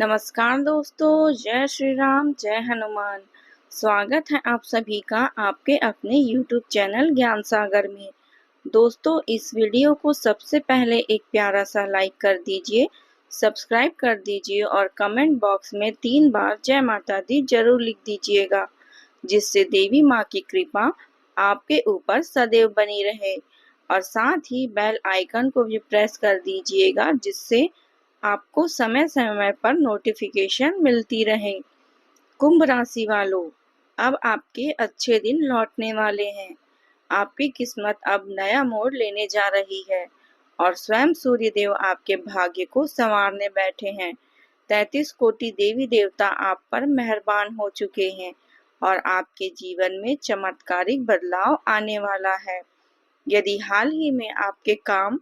नमस्कार दोस्तों, जय श्री राम, जय हनुमान। स्वागत है आप सभी का आपके अपने YouTube चैनल ज्ञान सागर में। दोस्तों, इस वीडियो को सबसे पहले एक प्यारा सा लाइक कर दीजिए, सब्सक्राइब कर दीजिए और कमेंट बॉक्स में 3 बार जय माता दी जरूर लिख दीजिएगा, जिससे देवी माँ की कृपा आपके ऊपर सदैव बनी रहे। और साथ ही बेल आइकन को भी प्रेस कर दीजिएगा, जिससे आपको समय समय पर नोटिफिकेशन मिलती रहे। कुंभ राशि वालों, अब आपके अच्छे दिन लौटने वाले हैं। आपकी किस्मत अब नया मोड़ लेने जा रही है और स्वयं सूर्य देव आपके भाग्य को संवारने बैठे हैं। 33 कोटि देवी देवता आप पर मेहरबान हो चुके हैं और आपके जीवन में चमत्कारिक बदलाव आने वाला है। यदि हाल ही में आपके काम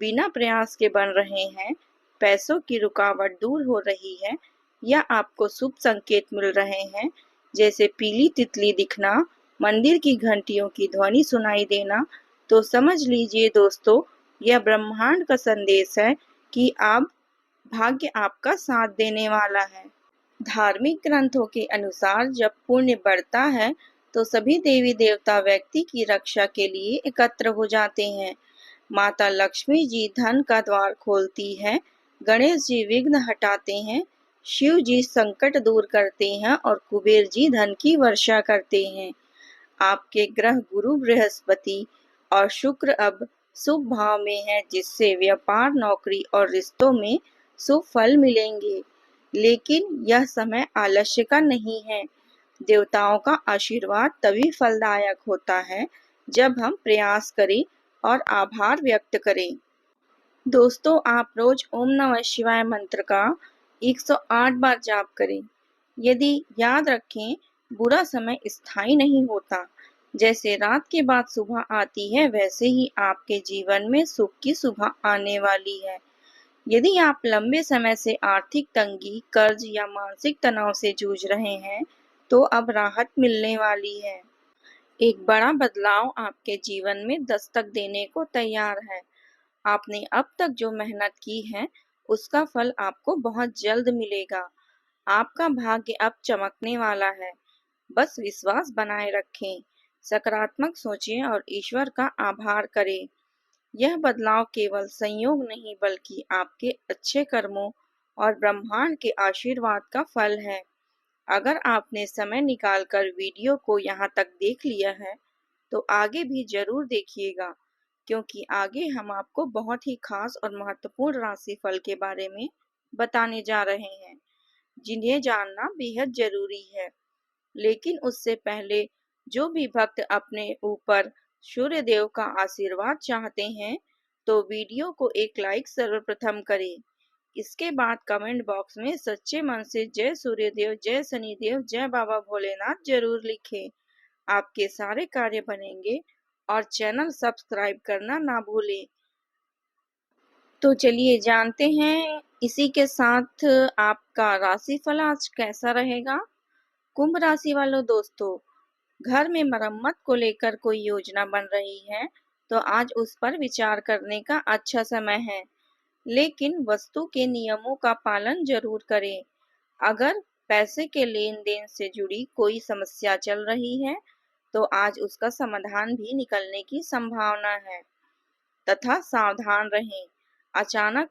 बिना प्रयास के बन रहे हैं, पैसों की रुकावट दूर हो रही है या आपको शुभ संकेत मिल रहे हैं, जैसे पीली तितली दिखना, मंदिर की घंटियों की ध्वनि सुनाई देना, तो समझ लीजिए दोस्तों, यह ब्रह्मांड का संदेश है कि अब भाग्य आपका साथ देने वाला है। धार्मिक ग्रंथों के अनुसार जब पुण्य बढ़ता है तो सभी देवी देवता व्यक्ति की रक्षा के लिए एकत्र हो जाते हैं। माता लक्ष्मी जी धन का द्वार खोलती है, गणेश जी विघ्न हटाते हैं, शिव जी संकट दूर करते हैं और कुबेर जी धन की वर्षा करते हैं। आपके ग्रह गुरु बृहस्पति और शुक्र अब शुभ भाव में है, जिससे व्यापार, नौकरी और रिश्तों में शुभ फल मिलेंगे। लेकिन यह समय आलस्य का नहीं है। देवताओं का आशीर्वाद तभी फलदायक होता है जब हम प्रयास करें और आभार व्यक्त करें। दोस्तों, आप रोज ओम नमः शिवाय मंत्र का 108 बार जाप करें। यदि याद रखें, बुरा समय स्थायी नहीं होता। जैसे रात के बाद सुबह आती है, वैसे ही आपके जीवन में सुख की सुबह आने वाली है। यदि आप लंबे समय से आर्थिक तंगी, कर्ज या मानसिक तनाव से जूझ रहे हैं, तो अब राहत मिलने वाली है। एक बड़ा बदलाव आपके जीवन में दस्तक देने को तैयार है। आपने अब तक जो मेहनत की है, उसका फल आपको बहुत जल्द मिलेगा। आपका भाग्य अब चमकने वाला है। बस विश्वास बनाए रखें, सकारात्मक सोचें और ईश्वर का आभार करें। यह बदलाव केवल संयोग नहीं, बल्कि आपके अच्छे कर्मों और ब्रह्मांड के आशीर्वाद का फल है। अगर आपने समय निकालकर वीडियो को यहाँ तक देख लिया है, तो आगे भी जरूर देखिएगा, क्योंकि आगे हम आपको बहुत ही खास और महत्वपूर्ण राशिफल के बारे में बताने जा रहे हैं, जिन्हें जानना बेहद जरूरी है। लेकिन उससे पहले जो भी भक्त अपने ऊपर सूर्य देव का आशीर्वाद चाहते हैं, तो वीडियो को एक लाइक सर्वप्रथम करें। इसके बाद कमेंट बॉक्स में सच्चे मन से जय सूर्यदेव, जय शनिदेव, जय बाबा भोलेनाथ जरूर लिखें। आपके सारे कार्य बनेंगे और चैनल सब्सक्राइब करना ना भूलें। तो चलिए जानते हैं इसी के साथ आपका राशिफल आज कैसा रहेगा। कुंभ राशि वालों दोस्तों, घर में मरम्मत को लेकर कोई योजना बन रही है, तो आज उस पर विचार करने का अच्छा समय है। लेकिन वस्तु के नियमों का पालन जरूर करें। अगर पैसे के लेन देन से जुड़ी कोई समस्या चल रही है, तो आज उसका समाधान भी निकलने की संभावना है। तथा सावधान रहें, अचानक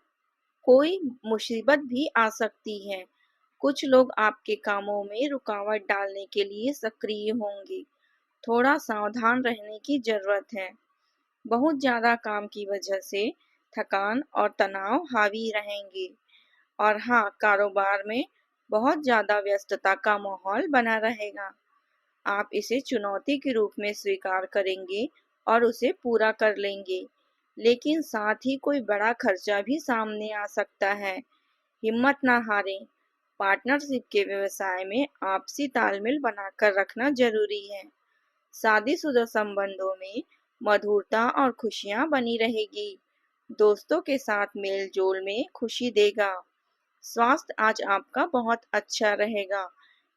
कोई मुसीबत भी आ सकती है। कुछ लोग आपके कामों में रुकावट डालने के लिए सक्रिय होंगे। थोड़ा सावधान रहने की जरूरत है। बहुत ज्यादा काम की वजह से थकान और तनाव हावी रहेंगे। और हाँ, कारोबार में बहुत ज्यादा व्यस्तता का माहौल बना रहेगा। आप इसे चुनौती के रूप में स्वीकार करेंगे और उसे पूरा कर लेंगे। लेकिन साथ ही कोई बड़ा खर्चा भी सामने आ सकता है। हिम्मत ना हारें। पार्टनरशिप के व्यवसाय में आपसी तालमेल बनाकर रखना जरूरी है। शादीशुदा संबंधों में मधुरता और खुशियां बनी रहेगी। दोस्तों के साथ मेल जोल में खुशी देगा। स्वास्थ्य आज आपका बहुत अच्छा रहेगा,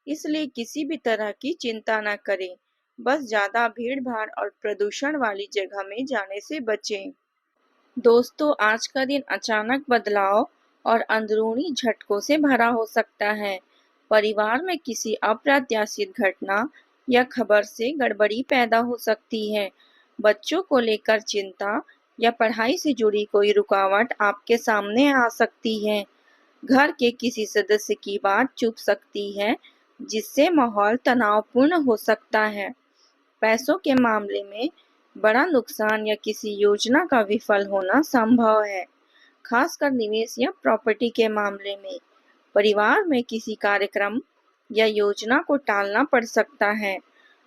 इसलिए किसी भी तरह की चिंता न करें। बस ज्यादा भीड़ भाड़ और प्रदूषण वाली जगह में जाने से बचें। दोस्तों, आज का दिन अचानक बदलाव और अंदरूनी झटकों से भरा हो सकता है। परिवार में किसी अप्रत्याशित घटना या खबर से गड़बड़ी पैदा हो सकती है। बच्चों को लेकर चिंता या पढ़ाई से जुड़ी कोई रुकावट आपके सामने आ सकती है। घर के किसी सदस्य की बात चुभ सकती है, जिससे माहौल तनावपूर्ण हो सकता है। पैसों के मामले में बड़ा नुकसान या किसी योजना का विफल होना संभव है, खासकर निवेश या प्रॉपर्टी के मामले में। परिवार में किसी कार्यक्रम या योजना को टालना पड़ सकता है।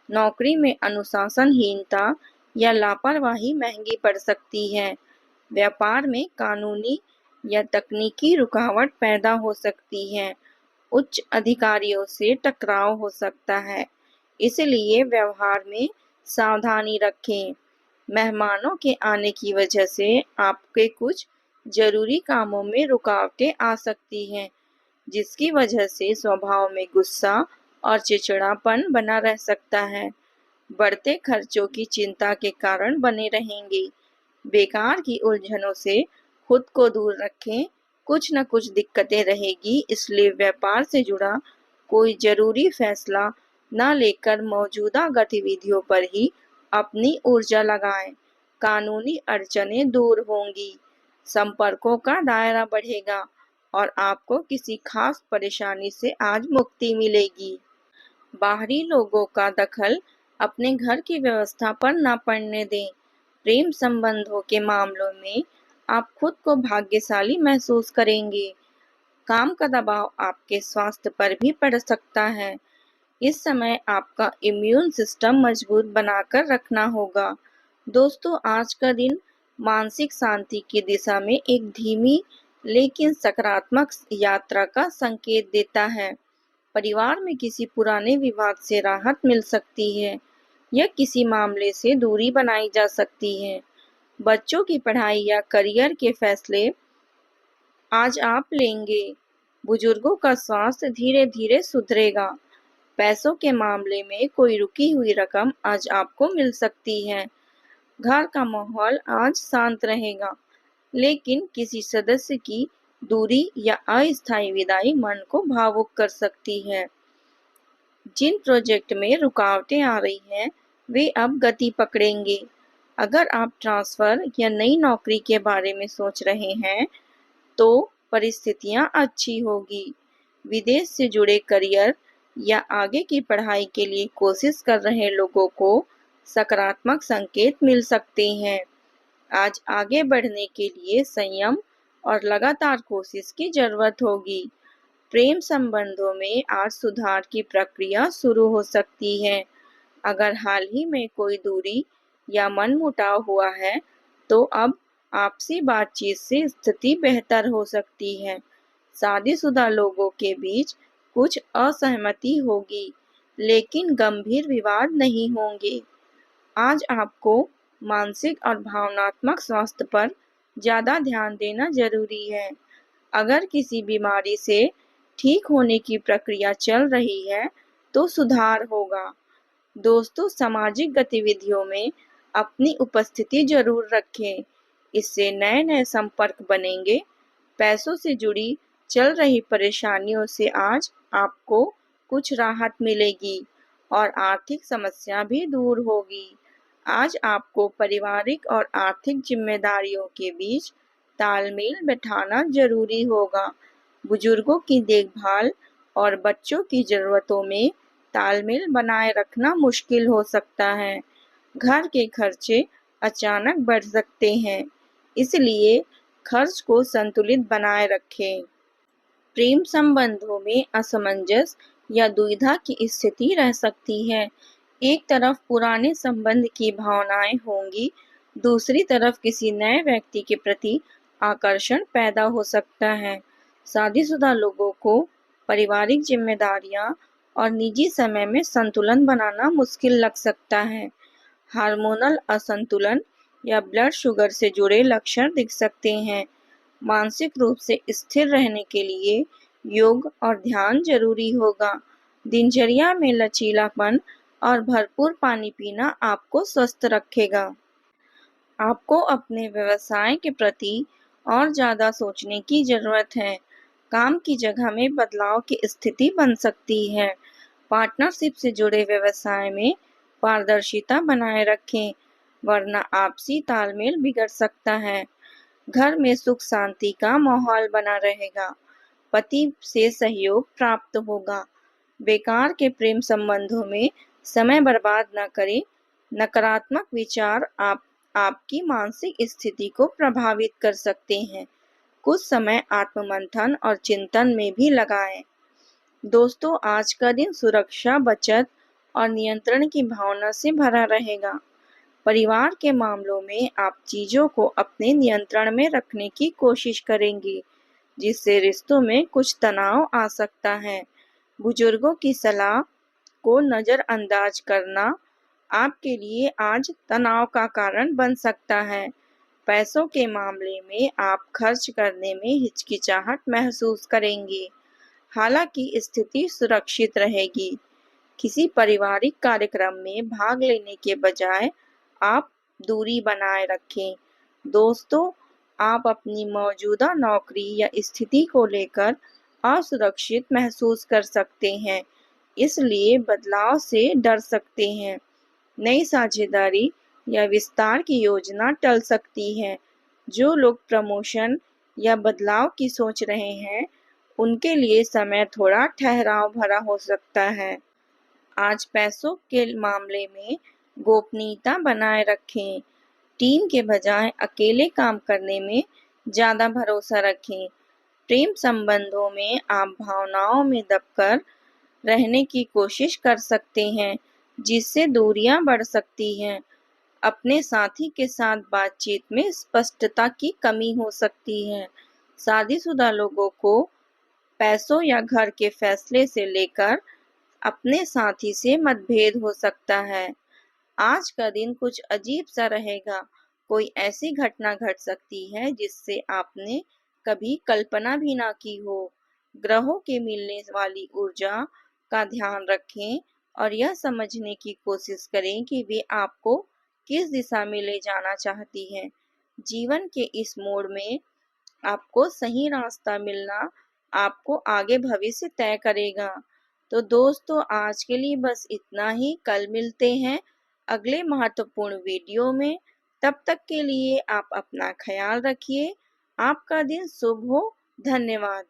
नौकरी में अनुशासनहीनता या लापरवाही महंगी पड़ सकती है। व्यापार में कानूनी या तकनीकी रुकावट पैदा हो सकती है। उच्च अधिकारियों से टकराव हो सकता है, इसलिए व्यवहार में सावधानी रखें। मेहमानों के आने की वजह से आपके कुछ जरूरी कामों में रुकावटें आ सकती हैं, जिसकी वजह से स्वभाव में गुस्सा और चिड़चिड़ापन बना रह सकता है। बढ़ते खर्चों की चिंता के कारण बने रहेंगे। बेकार की उलझनों से खुद को दूर रखें। कुछ न कुछ दिक्कतें रहेगी, इसलिए व्यापार से जुड़ा कोई जरूरी फैसला न लेकर मौजूदा गतिविधियों पर ही अपनी ऊर्जा लगाएं। कानूनी अड़चनें दूर होंगी, संपर्कों का दायरा बढ़ेगा और आपको किसी खास परेशानी से आज मुक्ति मिलेगी। बाहरी लोगों का दखल अपने घर की व्यवस्था पर न पड़ने दें। प्रेम संबंधों के मामलों में आप खुद को भाग्यशाली महसूस करेंगे। काम का दबाव आपके स्वास्थ्य पर भी पड़ सकता है। इस समय आपका इम्यून सिस्टम मजबूत बनाकर रखना होगा। दोस्तों, आज का दिन मानसिक शांति की दिशा में एक धीमी लेकिन सकारात्मक यात्रा का संकेत देता है। परिवार में किसी पुराने विवाद से राहत मिल सकती है या किसी मामले से दूरी बनाई जा सकती है। बच्चों की पढ़ाई या करियर के फैसले आज आप लेंगे। बुजुर्गों का स्वास्थ्य धीरे धीरे सुधरेगा। पैसों के मामले में कोई रुकी हुई रकम आज आपको मिल सकती है। घर का माहौल आज शांत रहेगा, लेकिन किसी सदस्य की दूरी या अस्थायी विदाई मन को भावुक कर सकती है। जिन प्रोजेक्ट में रुकावटें आ रही हैं, वे अब गति पकड़ेंगे। अगर आप ट्रांसफर या नई नौकरी के बारे में सोच रहे हैं, तो परिस्थितियां अच्छी होगी। विदेश से जुड़े करियर या आगे की पढ़ाई के लिए कोशिश कर रहे लोगों को सकारात्मक संकेत मिल सकते हैं। आज आगे बढ़ने के लिए संयम और लगातार कोशिश की जरूरत होगी। प्रेम संबंधों में आज सुधार की प्रक्रिया शुरू हो सकती है। अगर हाल ही में कोई दूरी या मनमुटाव हुआ है, तो अब आपसी बातचीत से स्थिति बेहतर हो सकती है। शादीशुदा लोगों के बीच कुछ असहमति होगी, लेकिन गंभीर विवाद नहीं होंगे। आज आपको मानसिक और भावनात्मक स्वास्थ्य पर ज़्यादा ध्यान देना जरूरी है। अगर किसी बीमारी से ठीक होने की प्रक्रिया चल रही है, तो सुधार होगा। दोस्तों, सामाजिक गतिविधियों में अपनी उपस्थिति जरूर रखें। इससे नए नए संपर्क बनेंगे। पैसों से जुड़ी चल रही परेशानियों से आज आपको कुछ राहत मिलेगी और आर्थिक समस्या भी दूर होगी। आज आपको पारिवारिक और आर्थिक जिम्मेदारियों के बीच तालमेल बैठाना जरूरी होगा। बुजुर्गों की देखभाल और बच्चों की जरूरतों में तालमेल बनाए रखना मुश्किल हो सकता है। घर के खर्चे अचानक बढ़ सकते हैं, इसलिए खर्च को संतुलित बनाए रखें। प्रेम संबंधों में असमंजस या दुविधा की स्थिति रह सकती है। एक तरफ पुराने संबंध की भावनाएं होंगी, दूसरी तरफ किसी नए व्यक्ति के प्रति आकर्षण पैदा हो सकता है। शादीशुदा लोगों को पारिवारिक जिम्मेदारियां और निजी समय में संतुलन बनाना मुश्किल लग सकता है। हार्मोनल असंतुलन या ब्लड शुगर से जुड़े लक्षण दिख सकते हैं। मानसिक रूप से स्थिर रहने के लिए योग और ध्यान जरूरी होगा। दिनचर्या में लचीलापन और भरपूर पानी पीना आपको स्वस्थ रखेगा। आपको अपने व्यवसाय के प्रति और ज़्यादा सोचने की ज़रूरत है। काम की जगह में बदलाव की स्थिति बन सकती है। पार्टनरशिप से जुड़े व्यवसाय में पारदर्शिता बनाए रखें, वरना आपसी तालमेल बिगड़ सकता है। घर में सुख शांति का माहौल बना रहेगा। पति से सहयोग प्राप्त होगा। बेकार के प्रेम संबंधों में समय बर्बाद न करें। नकारात्मक विचार आपकी मानसिक स्थिति को प्रभावित कर सकते हैं। कुछ समय आत्ममंथन और चिंतन में भी लगाएं। दोस्तों, आज का दिन सुरक्षा, बचत और नियंत्रण की भावना से भरा रहेगा। परिवार के मामलों में आप चीजों को अपने नियंत्रण में रखने की कोशिश करेंगे, जिससे रिश्तों में कुछ तनाव आ सकता है। बुजुर्गों की सलाह को नजरअंदाज करना आपके लिए आज तनाव का कारण बन सकता है। पैसों के मामले में आप खर्च करने में हिचकिचाहट महसूस करेंगे, हालांकि स्थिति सुरक्षित रहेगी। किसी पारिवारिक कार्यक्रम में भाग लेने के बजाय आप दूरी बनाए रखें। दोस्तों, आप अपनी मौजूदा नौकरी या स्थिति को लेकर असुरक्षित महसूस कर सकते हैं, इसलिए बदलाव से डर सकते हैं। नई साझेदारी या विस्तार की योजना टल सकती है। जो लोग प्रमोशन या बदलाव की सोच रहे हैं, उनके लिए समय थोड़ा ठहराव भरा हो सकता है। आज पैसों के मामले में गोपनीयता बनाए रखें। टीम के बजाय अकेले काम करने में ज़्यादा भरोसा रखें। प्रेम संबंधों में आप भावनाओं में दबकर रहने की कोशिश कर सकते हैं, जिससे दूरियां बढ़ सकती हैं। अपने साथी के साथ बातचीत में स्पष्टता की कमी हो सकती है। शादीशुदा लोगों को पैसों या घर के फैसले से लेकर अपने साथी से मतभेद हो सकता है। आज का दिन कुछ अजीब सा रहेगा। कोई ऐसी घटना घट सकती है जिससे आपने कभी कल्पना भी ना की हो। ग्रहों के मिलने वाली ऊर्जा का ध्यान रखें और यह समझने की कोशिश करें कि वे आपको किस दिशा में ले जाना चाहती हैं। जीवन के इस मोड़ में आपको सही रास्ता मिलना आपको आगे भविष्य तय करेगा। तो दोस्तों, आज के लिए बस इतना ही। कल मिलते हैं अगले महत्वपूर्ण वीडियो में। तब तक के लिए आप अपना ख्याल रखिए। आपका दिन शुभ हो। धन्यवाद।